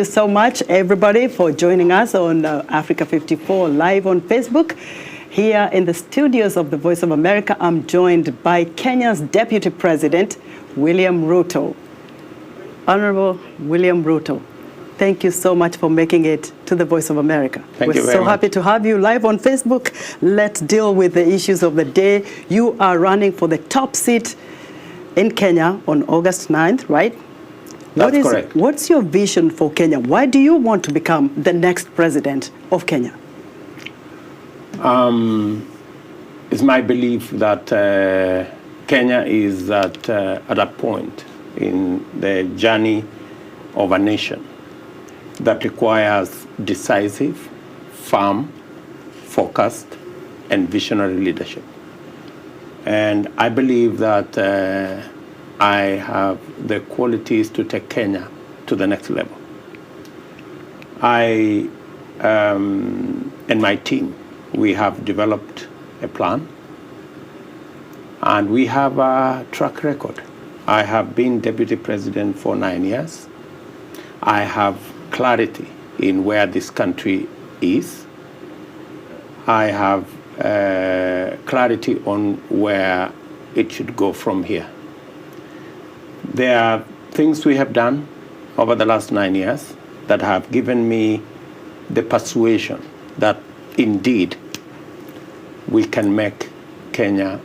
you so much, everybody, for joining us on Africa 54 live on Facebook. Here in the studios of the Voice of America, I'm joined by Kenya's Deputy President, William Ruto. Honorable William Ruto, thank you so much for making it to the Voice of America. Thank you very much. We're so happy to have you live on Facebook. Let's deal with the issues of the day. You are running for the top seat in Kenya on August 9th, right? That's correct. What's your vision for Kenya? Why do you want to become the next president of Kenya? It's my belief that Kenya is at a point in the journey of a nation that requires decisive, firm, focused, and visionary leadership. And I believe that I have the qualities to take Kenya to the next level. I and my team, we have developed a plan, and we have a track record. I have been deputy president for 9 years. I have clarity in where this country is. I have clarity on where it should go from here. There are things we have done over the last 9 years that have given me the persuasion that indeed we can make Kenya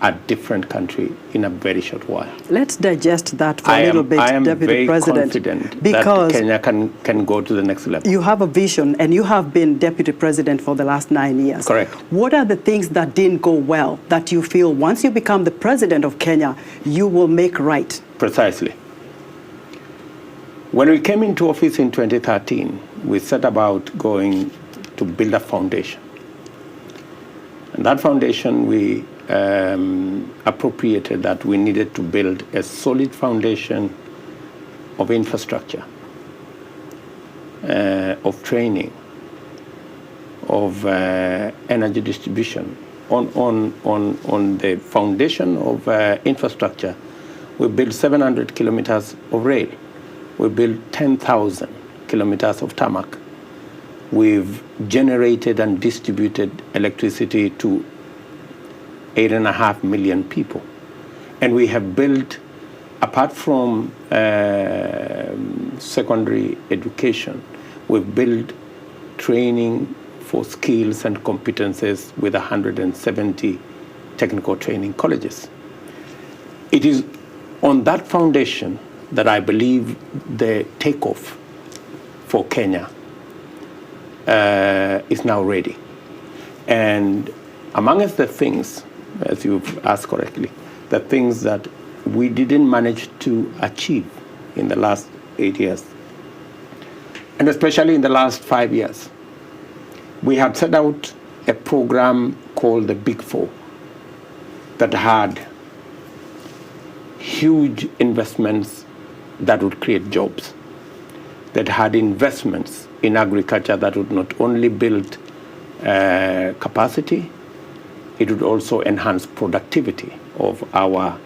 a different country in a very short while. Let's digest that for a little bit, Deputy President. I am very confident because that Kenya can go to the next level. You have a vision, and you have been Deputy President for the last 9 years. Correct. What are the things that didn't go well that you feel once you become the President of Kenya, you will make right? Precisely. When we came into office in 2013, we set about going to build a foundation. And that foundation, we appropriated that we needed to build a solid foundation of infrastructure, of training, of energy distribution. On the foundation of infrastructure, we built 700 kilometers of rail. We built 10,000 kilometers of tarmac. We've generated and distributed electricity to 8.5 million people. And we have built, apart from secondary education, we've built training for skills and competences with 170 technical training colleges. It is on that foundation that I believe the takeoff for Kenya is now ready. And amongst the things, as you've asked correctly, the things that we didn't manage to achieve in the last 8 years, and especially in the last 5 years, we had set out a program called the Big Four that had huge investments that would create jobs, that had investments in agriculture that would not only build capacity, it would also enhance productivity of our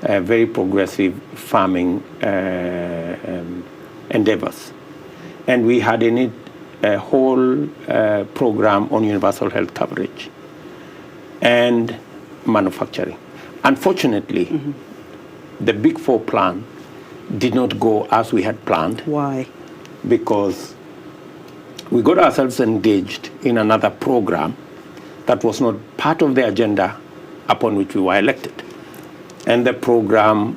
very progressive farming endeavors. And we had in it a whole program on universal health coverage and manufacturing. Unfortunately, the Big Four plan did not go as we had planned. Why? Because we got ourselves engaged in another program that was not part of the agenda upon which we were elected. And the program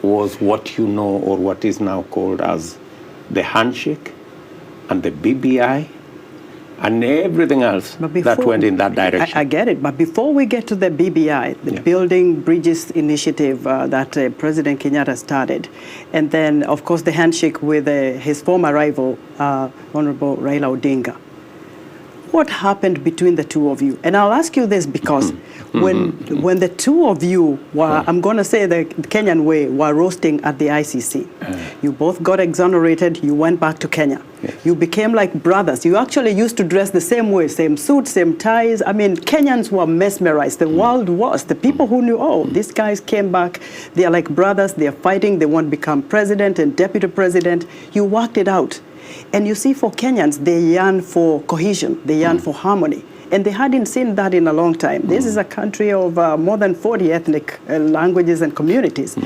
was what you know, or what is now called as the handshake and the BBI and everything else that went in that direction. I get it, but before we get to the BBI, the Building Bridges Initiative that President Kenyatta started, and then, of course, the handshake with his former rival, Honorable Raila Odinga. what happened between the two of you? And I'll ask you this because when the two of you were, I'm going to say the Kenyan way, were roasting at the ICC, you both got exonerated, you went back to Kenya. Yes. You became like brothers. You actually used to dress the same way, same suits, same ties. I mean, Kenyans were mesmerized. The world was. The people who knew, oh, these guys came back, they are like brothers, they are fighting, they want to become president and deputy president. You worked it out. And you see, for Kenyans, they yearn for cohesion, they yearn for harmony. And they hadn't seen that in a long time. This is a country of more than 40 ethnic languages and communities.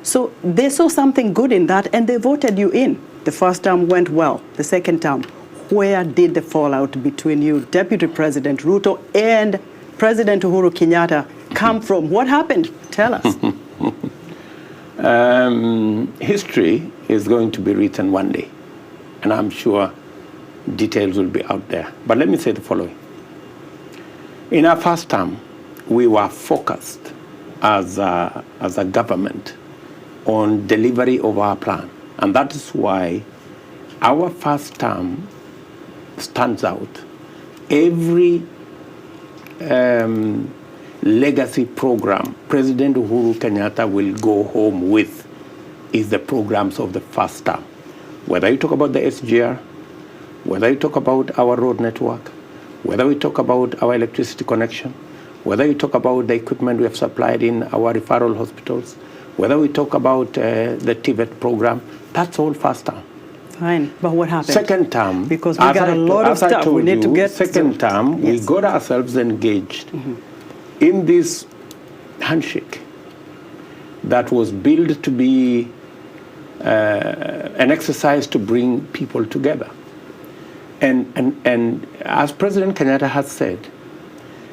So they saw something good in that, and they voted you in. The first term went well. The second term, where did the fallout between you, Deputy President Ruto, and President Uhuru Kenyatta come from? What happened? Tell us. History is going to be written one day, and I'm sure details will be out there. But let me say the following. In our first term, we were focused as a government on delivery of our plan. And that is why our first term stands out. Every legacy program President Uhuru Kenyatta will go home with is the programs of the first term. Whether you talk about the SGR, whether you talk about our road network, whether we talk about our electricity connection, whether you talk about the equipment we have supplied in our referral hospitals, whether we talk about the TVET program, that's all first term. Fine, but what happened? Second term, because we got a lot of stuff we need to get. Second term, we got ourselves engaged in this handshake that was built to be an exercise to bring people together. And as President Kenyatta has said,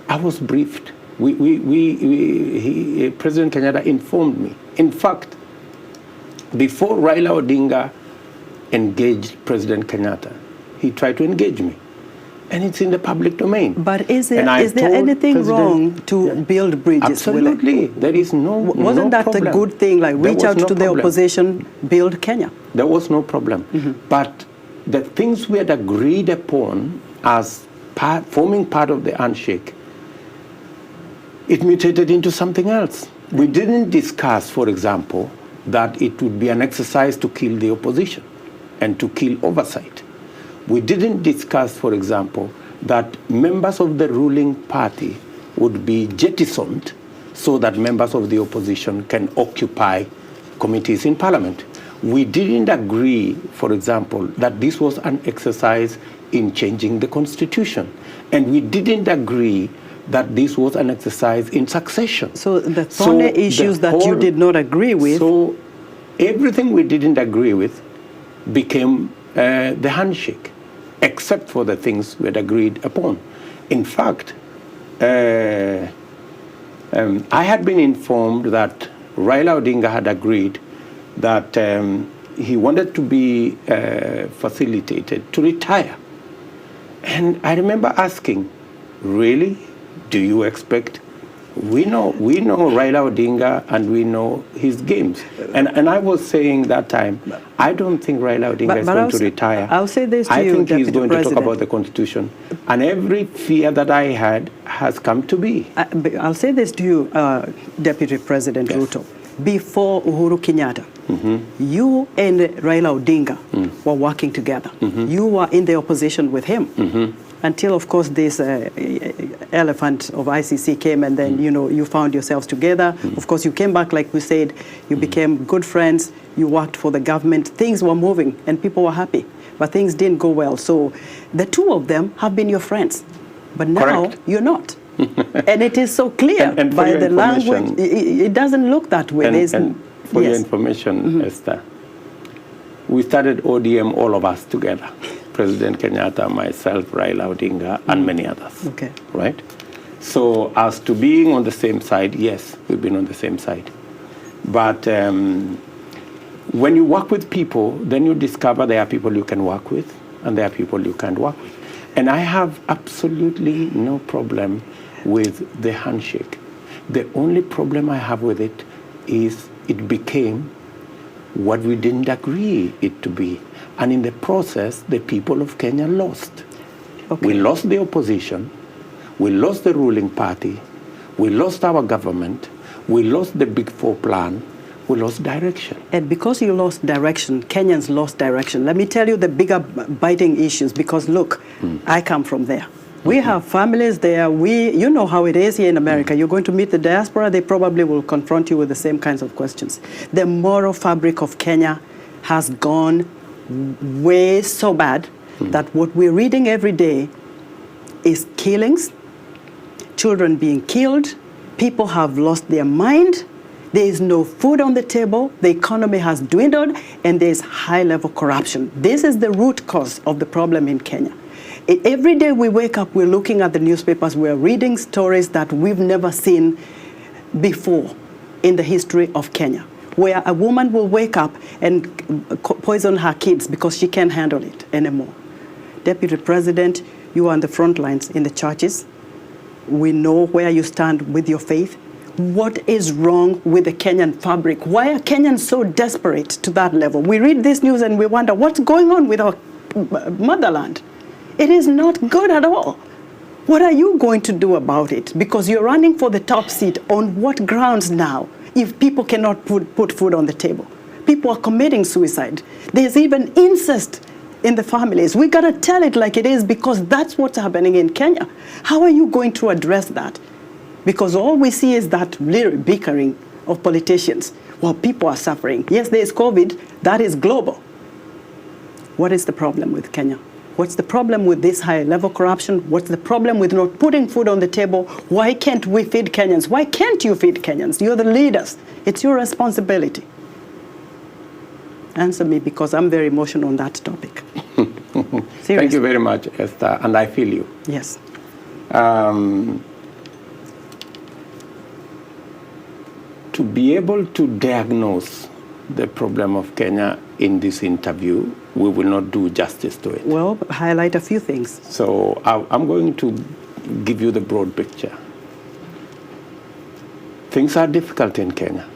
I was briefed. President Kenyatta informed me. In fact, before Raila Odinga engaged President Kenyatta, he tried to engage me. And it's in the public domain. But is there anything wrong to build bridges? Absolutely. There is Wasn't that problem. a good thing? Like reach out to the opposition, build Kenya? There was no problem. But the things we had agreed upon as forming part of the handshake, it mutated into something else. We didn't discuss, for example, that it would be an exercise to kill the opposition and to kill oversight. We didn't discuss, for example, that members of the ruling party would be jettisoned so that members of the opposition can occupy committees in parliament. We didn't agree, for example, that this was an exercise in changing the constitution. And we didn't agree that this was an exercise in succession. So the thorny issues that you did not agree with. So everything we didn't agree with became the handshake, except for the things we had agreed upon. In fact, I had been informed that Raila Odinga had agreed that he wanted to be facilitated to retire. And I remember asking, really? Do you expect? We know Raila Odinga and we know his games. And I was saying that time, I don't think Raila Odinga is going to retire. I'll say this to you, I think he's going President. to talk about the Constitution. And every fear that I had has come to be. I'll say this to you, Deputy President Ruto. Before Uhuru Kenyatta, you and Raila Odinga were working together. You were in the opposition with him. Until, of course, this elephant of ICC came, and then, you found yourselves together. Of course, you came back, like we said, you became good friends, you worked for the government, things were moving, and people were happy. But things didn't go well. So the two of them have been your friends. But now, Correct. You're not. And it is so clear and by the language. It doesn't look that way. And for your information, Esther, we started ODM, all of us together. President Kenyatta, myself, Raila Odinga, and many others. Okay. Right? So as to being on the same side, yes, we've been on the same side. But when you work with people, then you discover there are people you can work with, and there are people you can't work with. And I have absolutely no problem with the handshake. The only problem I have with it is it became what we didn't agree it to be. And in the process, the people of Kenya lost. Okay. We lost the opposition. We lost the ruling party. We lost our government. We lost the Big Four plan. We lost direction. And because you lost direction, Kenyans lost direction. Let me tell you the bigger biting issues, because look, I come from there. We have families there. You know how it is here in America. You're going to meet the diaspora, they probably will confront you with the same kinds of questions. The moral fabric of Kenya has gone way so bad that what we're reading every day is killings, children being killed, people have lost their mind, there is no food on the table, the economy has dwindled, and there's high-level corruption. This is the root cause of the problem in Kenya. Every day we wake up, we're looking at the newspapers, we're reading stories that we've never seen before in the history of Kenya, where a woman will wake up and poison her kids because she can't handle it anymore. Deputy President, you are on the front lines in the churches. We know where you stand with your faith. What is wrong with the Kenyan fabric? Why are Kenyans so desperate to that level? We read this news and we wonder what's going on with our motherland. It is not good at all. What are you going to do about it? Because you're running for the top seat. On what grounds now, if people cannot put food on the table? People are committing suicide. There's even incest in the families. We gotta tell it like it is, because that's what's happening in Kenya. How are you going to address that? Because all we see is that little bickering of politicians while people are suffering. Yes, there is COVID, that is global. What is the problem with Kenya? What's the problem with this high-level corruption? What's the problem with not putting food on the table? Why can't we feed Kenyans? Why can't you feed Kenyans? You're the leaders. It's your responsibility. Answer me, because I'm very emotional on that topic. Thank you very much, Esther, and I feel you. Yes. To be able to diagnose the problem of Kenya in this interview, we will not do justice to it. Well, highlight a few things. So I'm going to give you the broad picture. Things are difficult in Kenya,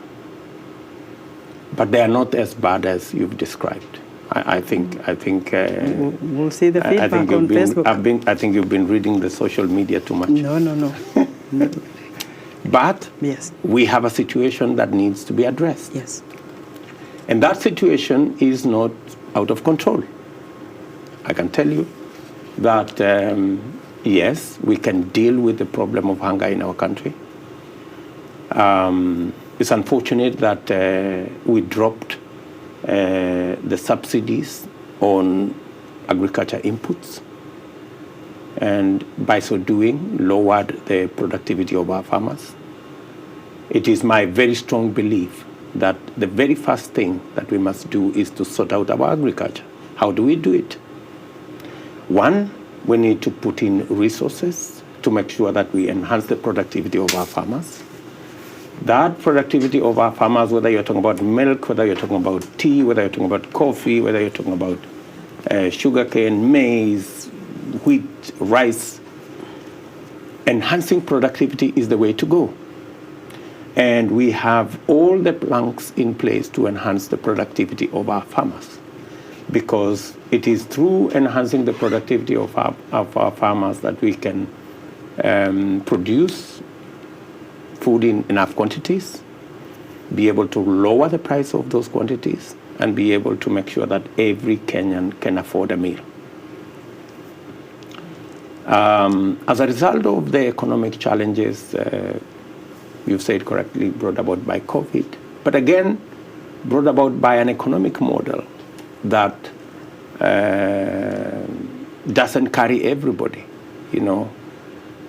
but they are not as bad as you've described. I think. We'll see the feedback on Facebook. I think you've been reading the social media too much. No. But yes, we have a situation that needs to be addressed. Yes. And that situation is not out of control. I can tell you that, yes, we can deal with the problem of hunger in our country. It's unfortunate that we dropped the subsidies on agriculture inputs, and by so doing, lowered the productivity of our farmers. It is my very strong belief that the very first thing that we must do is to sort out our agriculture. How do we do it? One, we need to put in resources to make sure that we enhance the productivity of our farmers. That productivity of our farmers, whether you're talking about milk, whether you're talking about tea, whether you're talking about coffee, whether you're talking about sugarcane, maize, wheat, rice, enhancing productivity is the way to go. And we have all the planks in place to enhance the productivity of our farmers, because it is through enhancing the productivity of our farmers that we can produce food in enough quantities, be able to lower the price of those quantities, and be able to make sure that every Kenyan can afford a meal. As a result of the economic challenges, you've said correctly, brought about by COVID, but again, brought about by an economic model that doesn't carry everybody,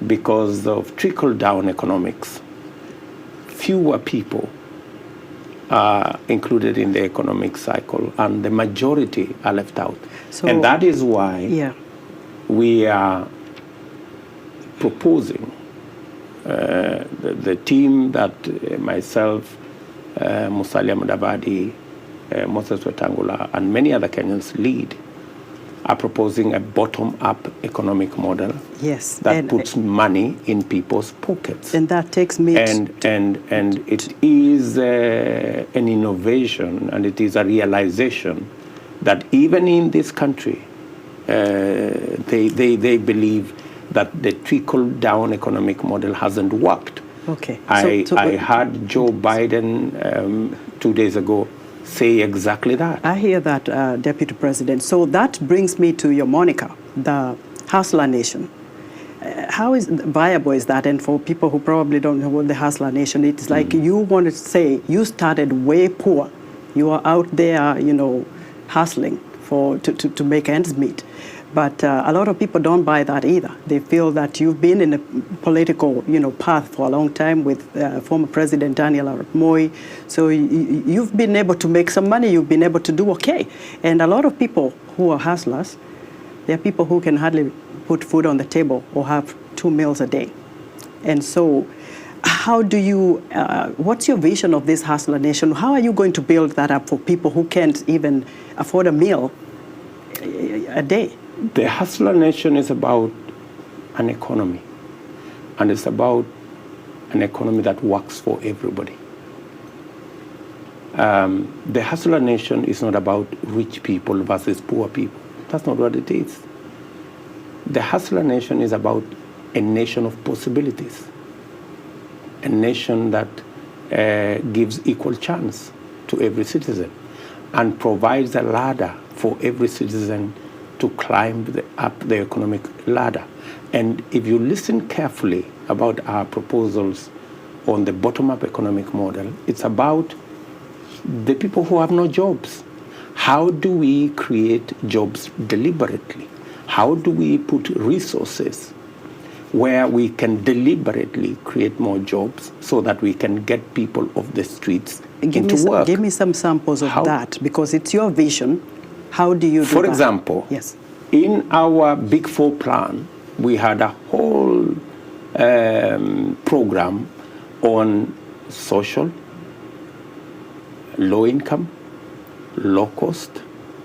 because of trickle-down economics. Fewer people are included in the economic cycle, and the majority are left out. And that is why we are proposing, the team that myself, Musalia Mudavadi, Moses Wetangula, and many other Kenyans lead, are proposing a bottom-up economic model that puts money in people's pockets. And that takes me and it is an innovation, and it is a realization that even in this country, they believe that the trickle-down economic model hasn't worked. Okay. I heard Joe Biden 2 days ago say exactly that. I hear that, Deputy President. So that brings me to your moniker, the Hustler Nation. How viable is that? And for people who probably don't know what the Hustler Nation is, it's like you want to say you started way poor. You are out there, hustling to make ends meet. But a lot of people don't buy that either. They feel that you've been in a political, path for a long time with former President Daniel Arap Moi. So you've been able to make some money. You've been able to do okay. And a lot of people who are hustlers, they're people who can hardly put food on the table or have 2 meals a day. And so how do you, what's your vision of this Hustler Nation? How are you going to build that up for people who can't even afford a meal a day? The Hustler Nation is about an economy, and it's about an economy that works for everybody. The Hustler Nation is not about rich people versus poor people. That's not what it is. The Hustler Nation is about a nation of possibilities, a nation that gives equal chance to every citizen and provides a ladder for every citizen to climb up the economic ladder. And if you listen carefully about our proposals on the bottom-up economic model, it's about the people who have no jobs. How do we create jobs deliberately? How do we put resources where we can deliberately create more jobs so that we can get people off the streets into work? Give me some samples of that, because it's your vision. How do you do that? For example, yes, in our Big Four plan, we had a whole program on social, low income, low cost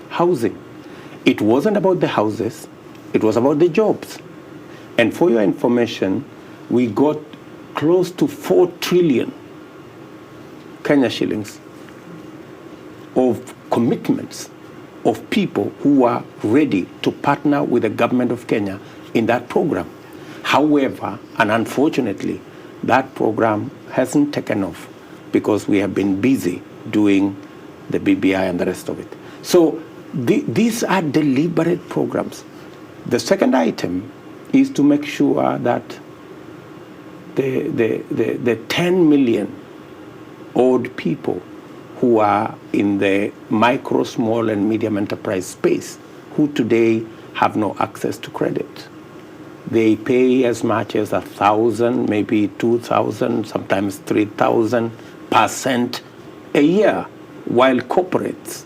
housing. It wasn't about the houses, it was about the jobs. And for your information, we got close to 4 trillion Kenya shillings of commitments of people who are ready to partner with the government of Kenya in that program. However, and unfortunately, that program hasn't taken off because we have been busy doing the BBI and the rest of it. So these are deliberate programs. The second item is to make sure that the 10 million odd people who are in the micro, small, and medium enterprise space, who today have no access to credit. They pay as much as 1,000, maybe 2,000, sometimes 3,000% a year, while corporates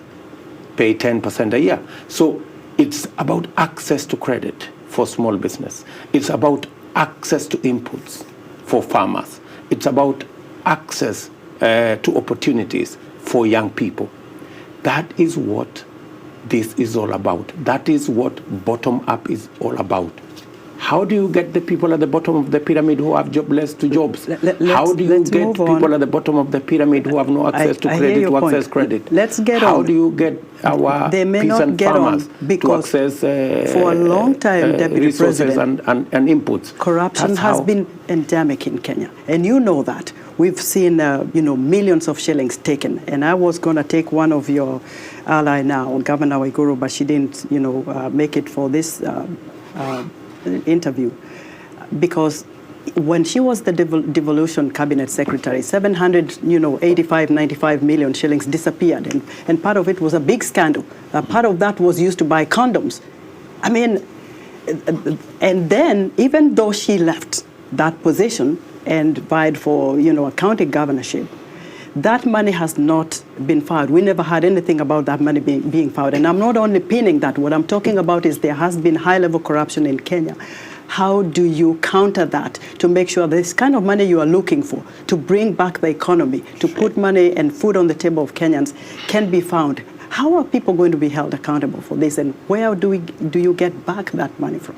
pay 10% a year. So it's about access to credit for small business. It's about access to inputs for farmers. It's about access to opportunities for young people. That is what this is all about. That is what bottom-up is all about. How do you get the people at the bottom of the pyramid who have jobless to jobs? How do you get people at the bottom of the pyramid who have no access to credit to access credit? Let's get How on. do you get our peasant farmers to access for a long time, Deputy resources President, and inputs? Corruption has been endemic in Kenya, and you know that. We've seen, millions of shillings taken. And I was going to take one of your ally now, Governor Uhuru, but she didn't, make it for this interview. Because when she was the devolution cabinet secretary, 95 million shillings disappeared. And part of it was a big scandal. Part of that was used to buy condoms. I mean, and then even though she left that position and vied for, a county governorship, that money has not been found. We never had anything about that money being found. And I'm not only pinning that. What I'm talking about is there has been high-level corruption in Kenya. How do you counter that to make sure this kind of money you are looking for, to bring back the economy, to put money and food on the table of Kenyans, can be found? How are people going to be held accountable for this? And where do you get back that money from?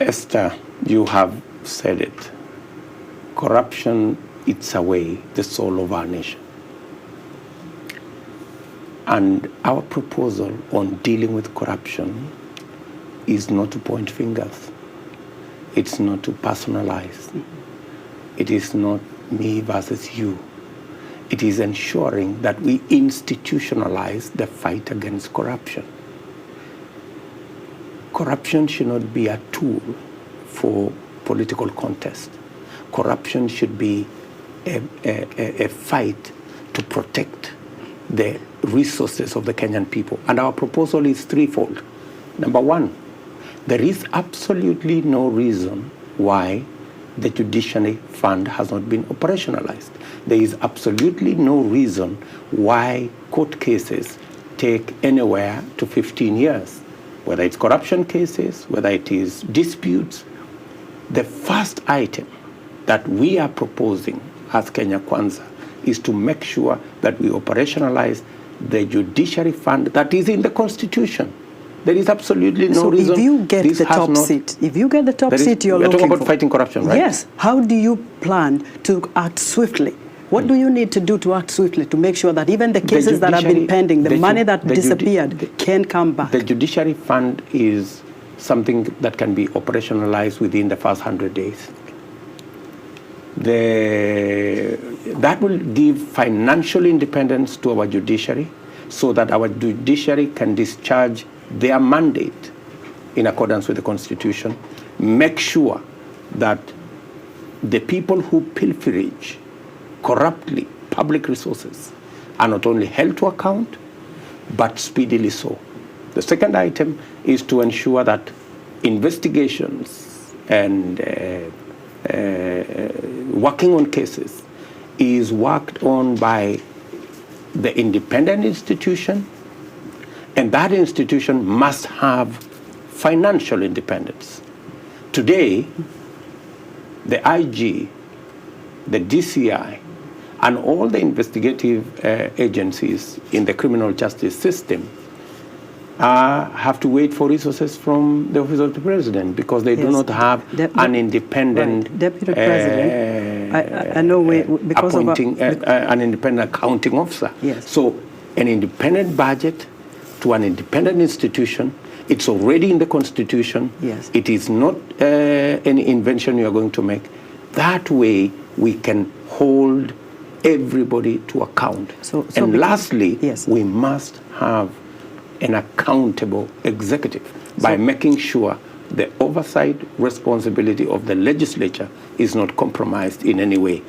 Esther, you have said it. Corruption eats away the soul of our nation. And our proposal on dealing with corruption is not to point fingers. It's not to personalize. It is not me versus you. It is ensuring that we institutionalize the fight against corruption. Corruption should not be a tool for political contest. Corruption should be a fight to protect the resources of the Kenyan people. And our proposal is threefold. Number one, there is absolutely no reason why the Judiciary Fund has not been operationalized. There is absolutely no reason why court cases take anywhere to 15 years, whether it's corruption cases, whether it is disputes. The first item that we are proposing as Kenya Kwanza is to make sure that we operationalize the Judiciary Fund that is in the Constitution. There is absolutely no reason. If you get the top seat, you're looking talking about for. Fighting corruption, right? Yes. How do you plan to act swiftly? What do you need to do to act swiftly to make sure that even the cases that have been pending, the money that disappeared, can come back? The Judiciary Fund is something that can be operationalized within the first 100 days. That will give financial independence to our judiciary so that our judiciary can discharge their mandate in accordance with the Constitution. Make sure that the people who pilferage corruptly public resources are not only held to account, but speedily so. The second item is to ensure that investigations and working on cases is worked on by the independent institution, and that institution must have financial independence. Today, the IG, the DCI, and all the investigative agencies in the criminal justice system have to wait for resources from the Office of the President because they do not have an independent Deputy President. I know because appointing an independent accounting officer. Yes. So an independent budget to an independent institution, it's already in the Constitution. Yes. It is not any invention you are going to make. That way we can hold everybody to account. And lastly, we must have an accountable executive by making sure the oversight responsibility of the legislature is not compromised in any way.